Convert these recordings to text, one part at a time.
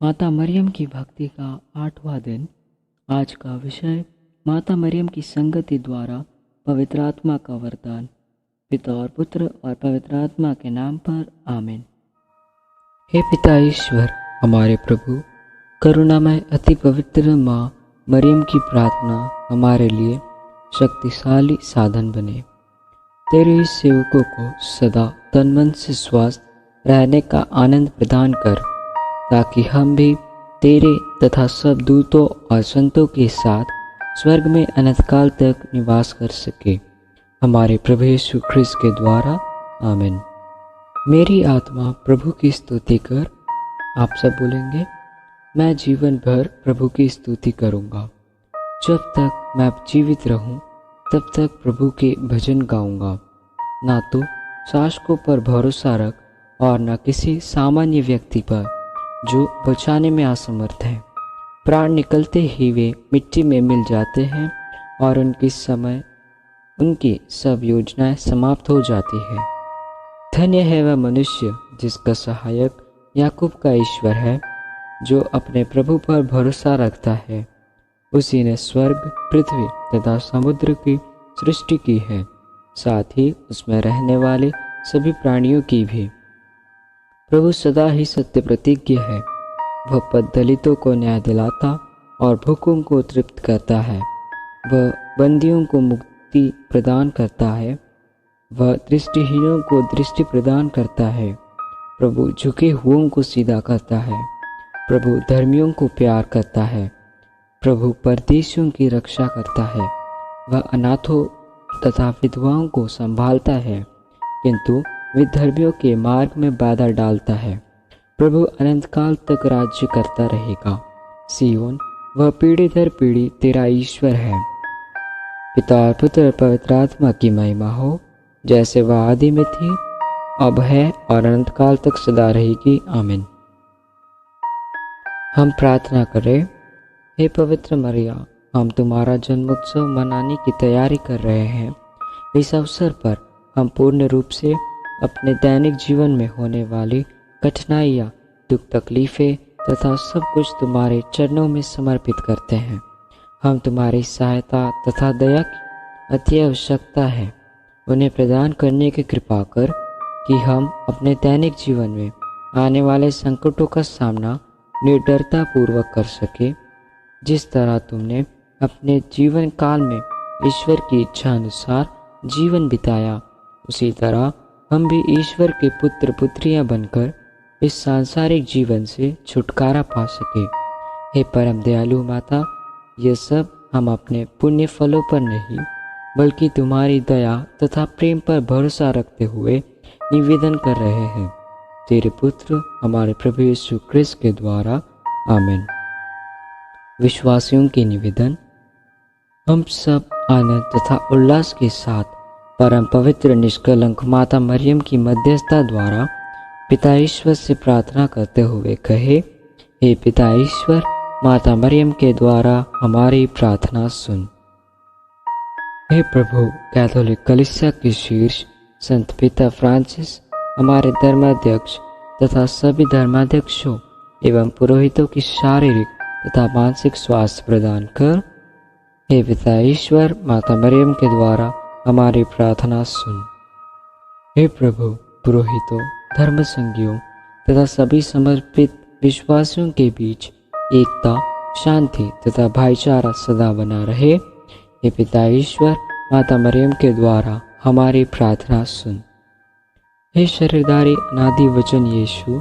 माता मरियम की भक्ति का 8वां दिन। आज का विषय माता मरियम की संगति द्वारा पवित्र आत्मा का वरदान। पिता और पुत्र और पवित्र आत्मा के नाम पर आमीन। हे पिता ईश्वर, हमारे प्रभु, करुणामय अति पवित्र माँ मरियम की प्रार्थना हमारे लिए शक्तिशाली साधन बने। तेरे इस सेवकों को सदा तन मन से स्वस्थ रहने का आनंद प्रदान कर, ताकि हम भी तेरे तथा सब दूतों और संतों के साथ स्वर्ग में अनंत काल तक निवास कर सके, हमारे प्रभु यीशु ख्रिस्त के द्वारा। आमीन। मेरी आत्मा प्रभु की स्तुति कर। आप सब बोलेंगे, मैं जीवन भर प्रभु की स्तुति करूंगा। जब तक मैं जीवित रहूं तब तक प्रभु के भजन गाऊंगा। ना तो शासकों पर भरोसा रख और न किसी सामान्य व्यक्ति पर जो बचाने में असमर्थ है। प्राण निकलते ही वे मिट्टी में मिल जाते हैं और उनकी सब योजनाएं समाप्त हो जाती है। धन्य है वह मनुष्य जिसका सहायक याकूब का ईश्वर है, जो अपने प्रभु पर भरोसा रखता है। उसी ने स्वर्ग, पृथ्वी तथा समुद्र की सृष्टि की है, साथ ही उसमें रहने वाले सभी प्राणियों की भी। प्रभु सदा ही सत्य प्रतिज्ञ है। वह दलितों को न्याय दिलाता और भूखों को तृप्त करता है। वह बंदियों को मुक्ति प्रदान करता है। वह दृष्टिहीनों को दृष्टि प्रदान करता है। प्रभु झुके हुओं को सीधा करता है। प्रभु धर्मियों को प्यार करता है। प्रभु परदेशियों की रक्षा करता है। वह अनाथों तथा विधवाओं को संभालता है, किंतु विधर्मियों के मार्ग में बाधा डालता है। प्रभु अनंत काल तक राज्य करता रहेगा। सियोन, वह पीढ़ी दर पीढ़ी तेरा ईश्वर है। पिता और पुत्र पवित्र आत्मा की महिमा हो, जैसे वह आदि में थी, अब है और अनंत काल तक सदा रहेगी। आमीन। हम प्रार्थना करें। हे पवित्र मरिया, हम तुम्हारा जन्मोत्सव मनाने की तैयारी कर रहे हैं। इस अवसर पर हम पूर्ण रूप से अपने दैनिक जीवन में होने वाली कठिनाइयाँ, दुख, तकलीफ़ें तथा सब कुछ तुम्हारे चरणों में समर्पित करते हैं। हम तुम्हारी सहायता तथा दया की अति आवश्यकता है। उन्हें प्रदान करने की कृपा कर कि हम अपने दैनिक जीवन में आने वाले संकटों का सामना निर्डरता पूर्वक कर सके। जिस तरह तुमने अपने जीवन काल में ईश्वर की इच्छा अनुसार जीवन बिताया, उसी तरह हम भी ईश्वर के पुत्र पुत्रियां बनकर इस सांसारिक जीवन से छुटकारा पा सके। हे परम दयालु माता, ये सब हम अपने पुण्य फलों पर नहीं, बल्कि तुम्हारी दया तथा प्रेम पर भरोसा रखते हुए निवेदन कर रहे हैं। तेरे पुत्र हमारे प्रभु यीशु ख्रिस्त के द्वारा। आमीन। विश्वासियों के निवेदन। हम सब आनंद तथा उल्लास के साथ परम पवित्र निष्कलंक माता मरियम की मध्यस्थता द्वारा पिता ईश्वर से प्रार्थना करते हुए कहे, हे पिता ईश्वर, माता मरियम के द्वारा हमारी प्रार्थना सुन। हे प्रभु, कैथोलिक कलीसिया के शीर्ष संत पिता फ्रांसिस, हमारे धर्माध्यक्ष तथा सभी धर्माध्यक्षों एवं पुरोहितों की शारीरिक तथा मानसिक स्वास्थ्य प्रदान कर। हे पिता ईश्वर, माता मरियम के द्वारा हमारी प्रार्थना सुन। हे प्रभु, पुरोहितों, धर्म संघियों तथा सभी समर्पित विश्वासियों के बीच एकता, शांति तथा भाईचारा सदा बना रहे। हे पिता ईश्वर, माता मरियम के द्वारा हमारी प्रार्थना सुन। हे शरीरधारी अनादि वचन यीशु,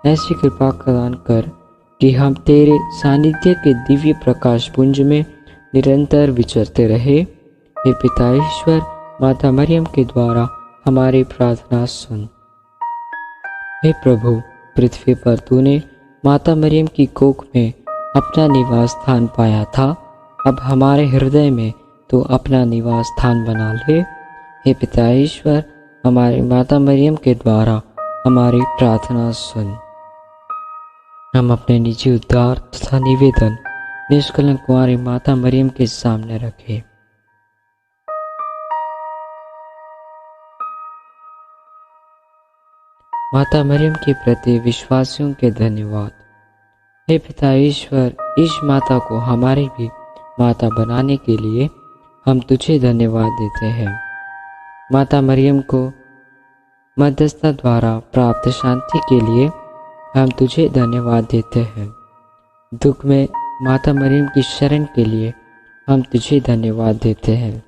ऐसी कृपा प्रदान कर कि हम तेरे सानिध्य के दिव्य प्रकाश पुंज में निरंतर विचरते रहे। हे पिता ईश्वर, माता मरियम के द्वारा हमारी प्रार्थना सुन। हे प्रभु, पृथ्वी पर तूने माता मरियम की कोख में अपना निवास स्थान पाया था, अब हमारे हृदय में तो अपना निवास स्थान बना ले। हे पिता ईश्वर, हमारी माता मरियम के द्वारा हमारी प्रार्थना सुन। हम अपने निजी उद्धार तथा निवेदन निष्कलंक कुंवारी माता मरियम के सामने रखें। माता मरियम के प्रति विश्वासियों के धन्यवाद। हे पिता ईश्वर, इस माता को हमारी भी माता बनाने के लिए हम तुझे धन्यवाद देते हैं। माता मरियम को मध्यस्थता द्वारा प्राप्त शांति के लिए हम तुझे धन्यवाद देते हैं। दुख में माता मरियम की शरण के लिए हम तुझे धन्यवाद देते हैं।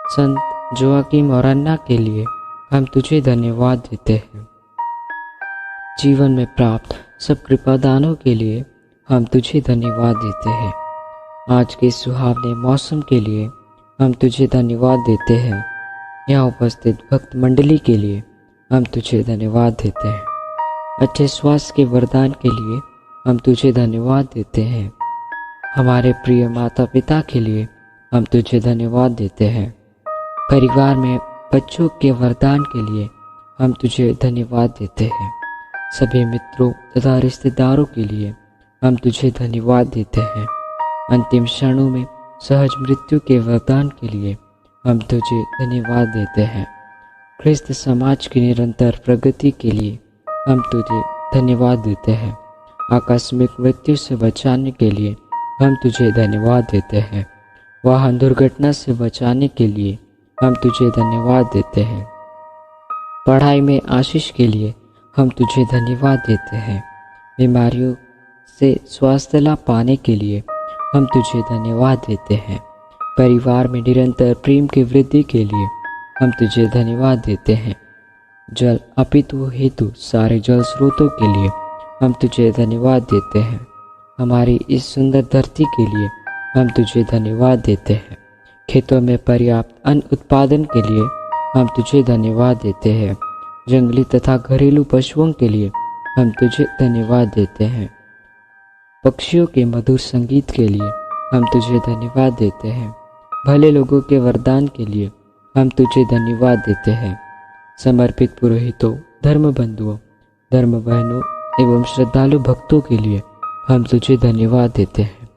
संत जोआकीम और अन्ना के लिए हम तुझे धन्यवाद देते हैं। जीवन में प्राप्त सब कृपादानों के लिए हम तुझे धन्यवाद देते हैं। आज के सुहावने मौसम के लिए हम तुझे धन्यवाद देते हैं। यहाँ उपस्थित भक्त मंडली के लिए हम तुझे धन्यवाद देते हैं। अच्छे स्वास्थ्य के वरदान के लिए हम तुझे धन्यवाद देते हैं। हमारे प्रिय माता पिता के लिए हम तुझे धन्यवाद देते हैं। परिवार में बच्चों के वरदान के लिए हम तुझे धन्यवाद देते हैं। सभी मित्रों तथा रिश्तेदारों के लिए हम तुझे धन्यवाद देते हैं। अंतिम क्षणों में सहज मृत्यु के वरदान के लिए हम तुझे धन्यवाद देते हैं। ख्रिस्त समाज की निरंतर प्रगति के लिए हम तुझे धन्यवाद देते हैं। आकस्मिक मृत्यु से बचाने के लिए हम तुझे धन्यवाद देते हैं। वाहन दुर्घटना से बचाने के लिए हम तुझे धन्यवाद देते हैं। पढ़ाई में आशीष के लिए हम तुझे धन्यवाद देते हैं। बीमारियों से स्वास्थ्य लाभ पाने के लिए हम तुझे धन्यवाद देते हैं। परिवार में निरंतर प्रेम की वृद्धि के लिए हम तुझे धन्यवाद देते हैं। जल अपितु हेतु सारे जल स्रोतों के लिए हम तुझे धन्यवाद देते हैं। हमारी इस सुंदर धरती के लिए हम तुझे धन्यवाद देते हैं। खेतों में पर्याप्त अन्न उत्पादन के लिए हम तुझे धन्यवाद देते हैं। जंगली तथा घरेलू पशुओं के लिए हम तुझे धन्यवाद देते हैं। पक्षियों के मधुर संगीत के लिए हम तुझे धन्यवाद देते हैं। भले लोगों के वरदान के लिए हम तुझे धन्यवाद देते हैं। समर्पित पुरोहितों, धर्म बंधुओं, धर्म बहनों एवं श्रद्धालु भक्तों के लिए हम तुझे धन्यवाद देते हैं।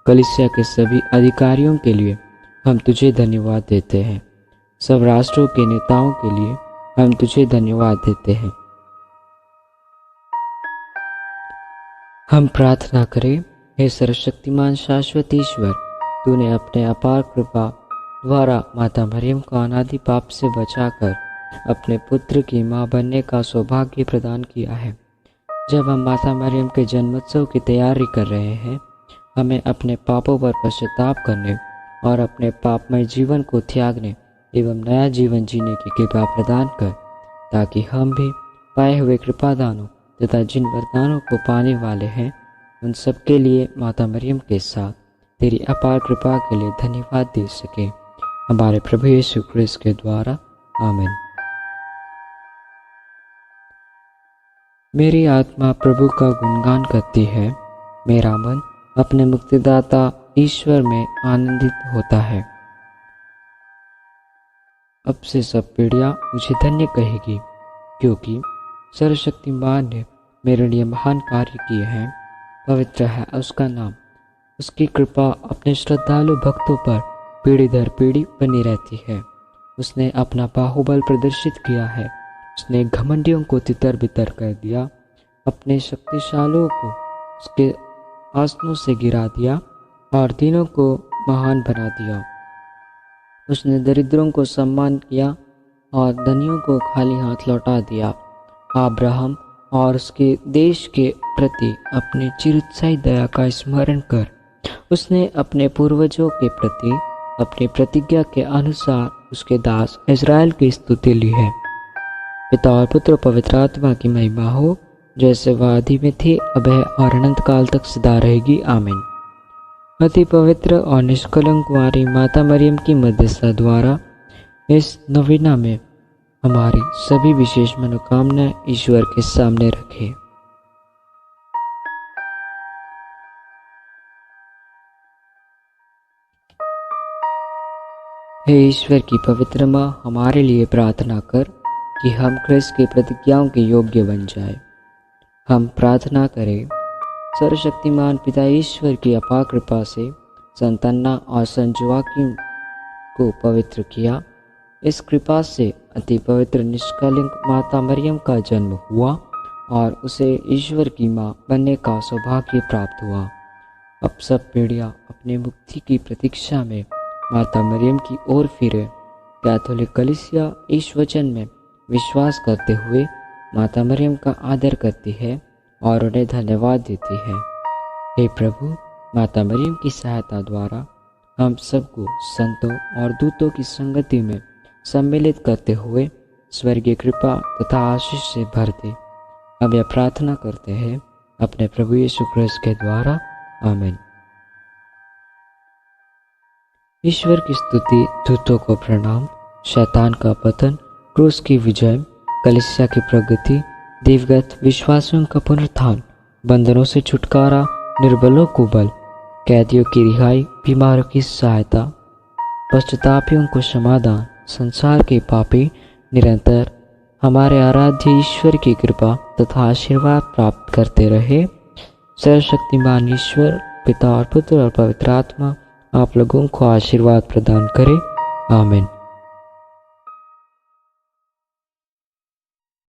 कलीसिया के सभी अधिकारियों के लिए हम तुझे धन्यवाद देते हैं। सब राष्ट्रों के नेताओं के लिए हम तुझे धन्यवाद देते हैं। हम प्रार्थना करें। हे सर्वशक्तिमान शाश्वत ईश्वर, तूने अपने अपार कृपा द्वारा माता मरियम को अनादि पाप से बचाकर अपने पुत्र की मां बनने का सौभाग्य प्रदान किया है। जब हम माता मरियम के जन्मोत्सव की तैयारी कर रहे हैं, हमें अपने पापों पर पश्चाताप करने और अपने पापमय जीवन को त्यागने एवं नया जीवन जीने की कृपा प्रदान कर, ताकि हम भी पाए हुए कृपादानों तथा जिन वरदानों को पाने वाले हैं, उन सब के लिए माता मरियम के साथ तेरी अपार कृपा के लिए धन्यवाद दे सके। हमारे प्रभु यीशु क्रिस्त के द्वारा, आमीन। मेरी आत्मा प्रभु का गुणगान करती है। मेरा मन अपने मुक्तिदाता ईश्वर में आनंदित होता है। अब से सब पीढ़ियाँ मुझे धन्य कहेगी, क्योंकि सर्वशक्तिमान ने मेरे लिए महान कार्य किए हैं। पवित्र है उसका नाम। उसकी कृपा अपने श्रद्धालु भक्तों पर पीढ़ी दर पीढ़ी बनी रहती है। उसने अपना बाहुबल प्रदर्शित किया है। उसने घमंडियों को तितर बितर कर दिया, अपने शक्तिशालियों को उसके आसनों से गिरा दिया और दीनों को महान बना दिया। उसने दरिद्रों को सम्मान किया और धनियों को खाली हाथ लौटा दिया। अब्राहम और उसके देश के प्रति अपनी चिरस्थायी दया का स्मरण कर उसने अपने पूर्वजों के प्रति अपनी प्रतिज्ञा के अनुसार उसके दास इज़राइल की स्तुति ली है। पिता और पुत्र पवित्र आत्मा की महिमा हो, जैसे वह आदि में थी, अब है और अनंत काल तक सदा रहेगी। आमीन। अति पवित्र और निष्कलंक कुंवारी माता मरियम की मध्यस्थता द्वारा इस नवीना में हमारी सभी विशेष मनोकामनाएं ईश्वर के सामने रखें। हे ईश्वर की पवित्र माँ, हमारे लिए प्रार्थना कर कि हम ख्रिस्त की प्रतिज्ञाओं के योग्य बन जाए। हम प्रार्थना करें। सर्वशक्तिमान पिता ईश्वर की अपार कृपा से संत अन्ना और संत जोआकीम को पवित्र किया। इस कृपा से अति पवित्र निष्कलंक माता मरियम का जन्म हुआ और उसे ईश्वर की माँ बनने का सौभाग्य प्राप्त हुआ। अब सब पीढ़ियाँ अपने मुक्ति की प्रतीक्षा में माता मरियम की ओर फिरे। कैथोलिक कलीसिया इस वचन में विश्वास करते हुए माता मरियम का आदर करती है और उन्हें धन्यवाद देती है। हे प्रभु, माता मरियम की सहायता द्वारा हम सबको संतों और दूतों की संगति में सम्मिलित करते हुए स्वर्गीय कृपा तथा आशीष से भर दे। अब यह प्रार्थना करते हैं अपने प्रभु यीशु क्रिस्त के द्वारा, आमीन। ईश्वर की स्तुति, दूतों को प्रणाम, शैतान का पतन, क्रूस की विजय, कलीसिया की प्रगति, देवगत विश्वासियों का पुनरुत्थान, बंधनों से छुटकारा, निर्बलों को बल, कैदियों की रिहाई, बीमारों की सहायता, पश्चातापियों को समाधान, संसार के पापी निरंतर हमारे आराध्य ईश्वर की कृपा तथा आशीर्वाद प्राप्त करते रहे। सर्वशक्तिमान ईश्वर पिता और पुत्र और पवित्र आत्मा आप लोगों को आशीर्वाद प्रदान करे, आमीन।